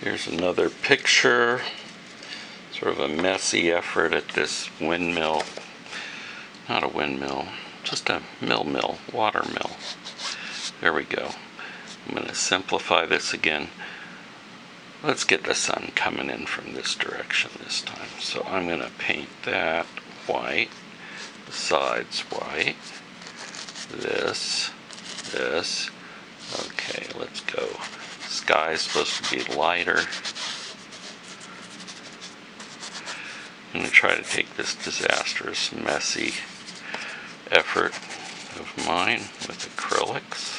Here's another picture, sort of a messy effort at this windmill. Not a windmill, just a water mill. There we go. I'm going to simplify this again. Let's get the sun coming in from this direction this time. So I'm going to paint that white, the sides white, this. Okay, let's go. Sky's supposed to be lighter. I'm going to try to take this disastrous, messy effort of mine with acrylics,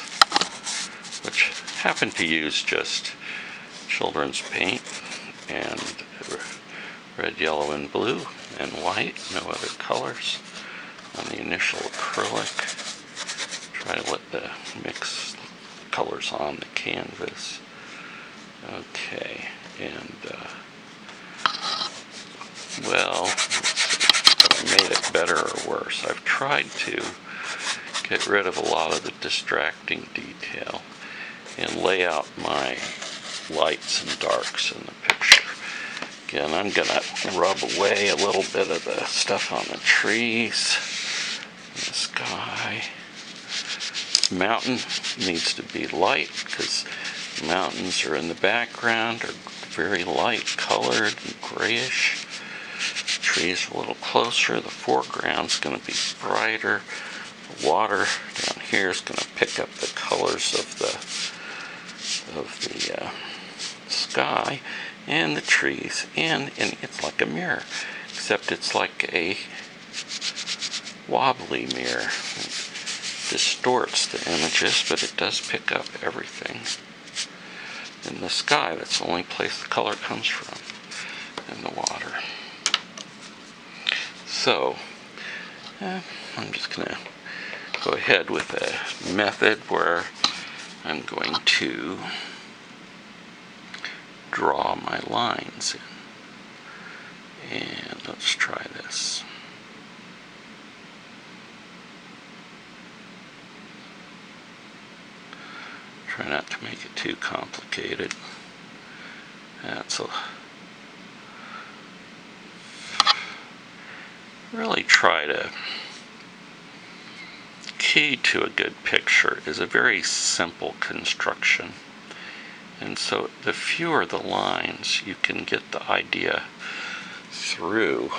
which happen to use just children's paint and red, yellow, and blue, and white, no other colors on the initial acrylic. Try to let the mix colors on the canvas. Okay, and well, have I made it better or worse? I've tried to get rid of a lot of the distracting detail and lay out my lights and darks in the picture. Again, I'm going to rub away a little bit of the stuff on the trees, the sky. Mountain needs to be light because mountains are in the background, are very light colored and grayish. Trees a little closer. The foreground's going to be brighter. The water down here is going to pick up the colors of the sky and the trees, and it's like a mirror, except it's like a wobbly mirror. It distorts the images, but it does pick up everything. In the sky, that's the only place the color comes from, in the water. So, I'm just going to go ahead with a method where I'm going to draw my lines in. And let's try this. Try not to make it too complicated. That's a really try to key to a good picture is a very simple construction. And so the fewer the lines, you can get the idea through.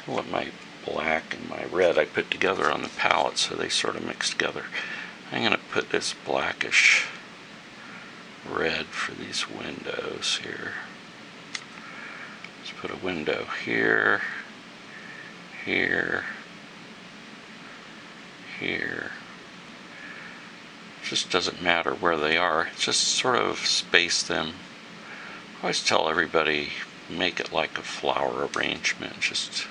What my black and my red I put together on the palette so they sort of mix together. I'm going to put this blackish red for these windows here. Let's put a window here, here, here. It just doesn't matter where they are. Just sort of space them. I always tell everybody, make it like a flower arrangement. Just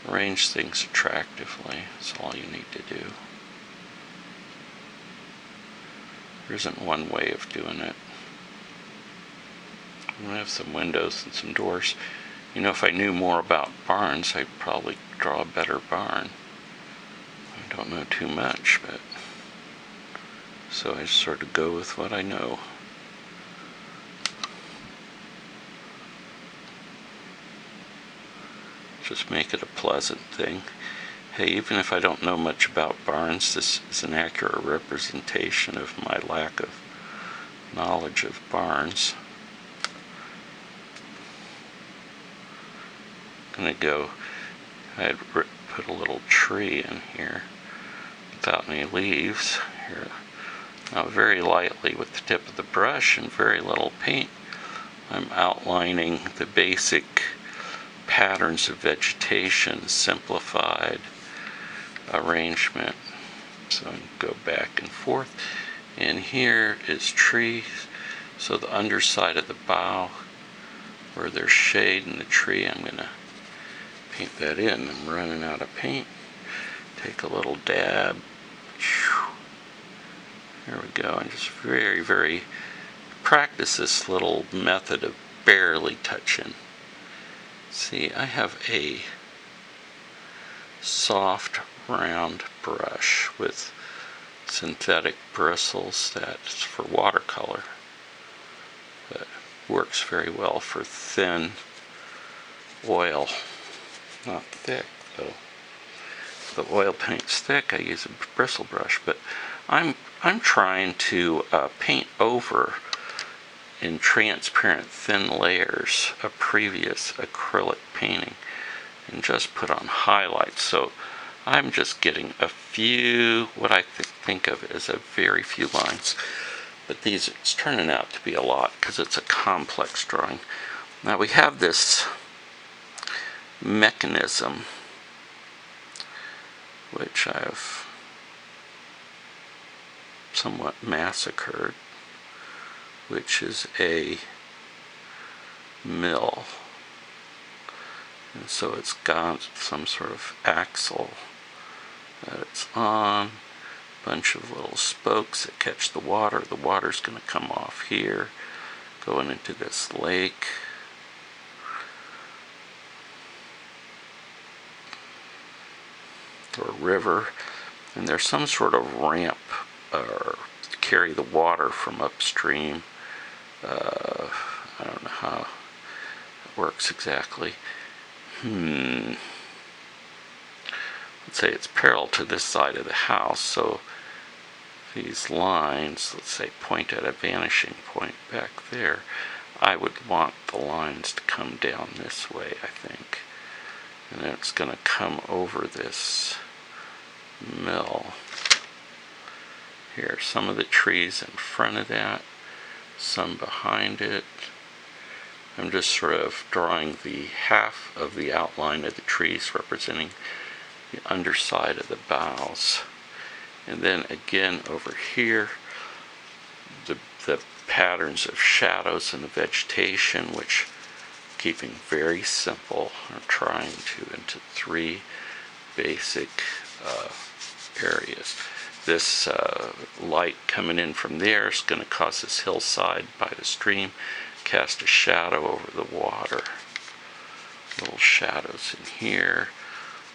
arrange things attractively. That's all you need to do. There isn't one way of doing it. I'm going to have some windows and some doors. You know, if I knew more about barns, I'd probably draw a better barn. I don't know too much, but so I just sort of go with what I know. Just make it a pleasant thing. Hey, even if I don't know much about barns, this is an accurate representation of my lack of knowledge of barns. I'm going to go, I had put a little tree in here without any leaves. Here, now very lightly with the tip of the brush and very little paint, I'm outlining the basic patterns of vegetation, simplified arrangement. So I can go back and forth. And here is trees. So the underside of the bough, where there's shade in the tree, I'm going to paint that in. I'm running out of paint. Take a little dab. There we go. And just very practice this little method of barely touching. See, I have a soft round brush with synthetic bristles that's for watercolor. works very well for thin oil. Not thick, though. If the oil paint's thick, I use a bristle brush, but I'm trying to paint over in transparent thin layers a previous acrylic painting and just put on highlights. So I'm just getting a few, what I think of as a very few lines. But these, it's turning out to be a lot because it's a complex drawing. Now we have this mechanism, which I've somewhat massacred, which is a mill. And so it's got some sort of axle that it's on, a bunch of little spokes that catch the water. The water's going to come off here, going into this lake. Or river, and there's some sort of ramp to carry the water from upstream. I don't know how it works exactly. Let's say it's parallel to this side of the house, so these lines, let's say, point at a vanishing point back there. I would want the lines to come down this way, I think. And then it's going to come over this mill. Here, some of the trees in front of that, some behind it. I'm just sort of drawing the half of the outline of the trees representing the underside of the boughs. And then again over here, the patterns of shadows in the vegetation, which, keeping very simple, are trying to into three basic areas. This light coming in from there is going to cause this hillside by the stream cast a shadow over the water. Little shadows in here.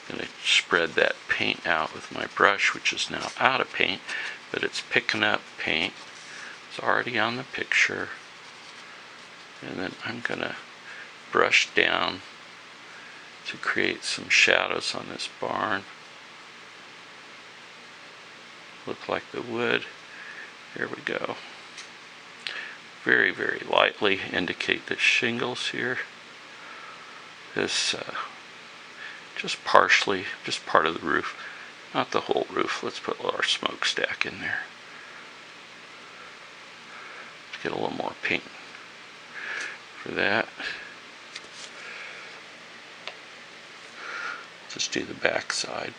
I'm going to spread that paint out with my brush, which is now out of paint, but it's picking up paint. It's already on the picture. And then I'm going to brush down to create some shadows on this barn. Look like the wood. Here we go. Very, very lightly indicate the shingles here. This just partially, just part of the roof, not the whole roof. Let's put our smokestack in there. Let's get a little more paint for that. Just do the back side.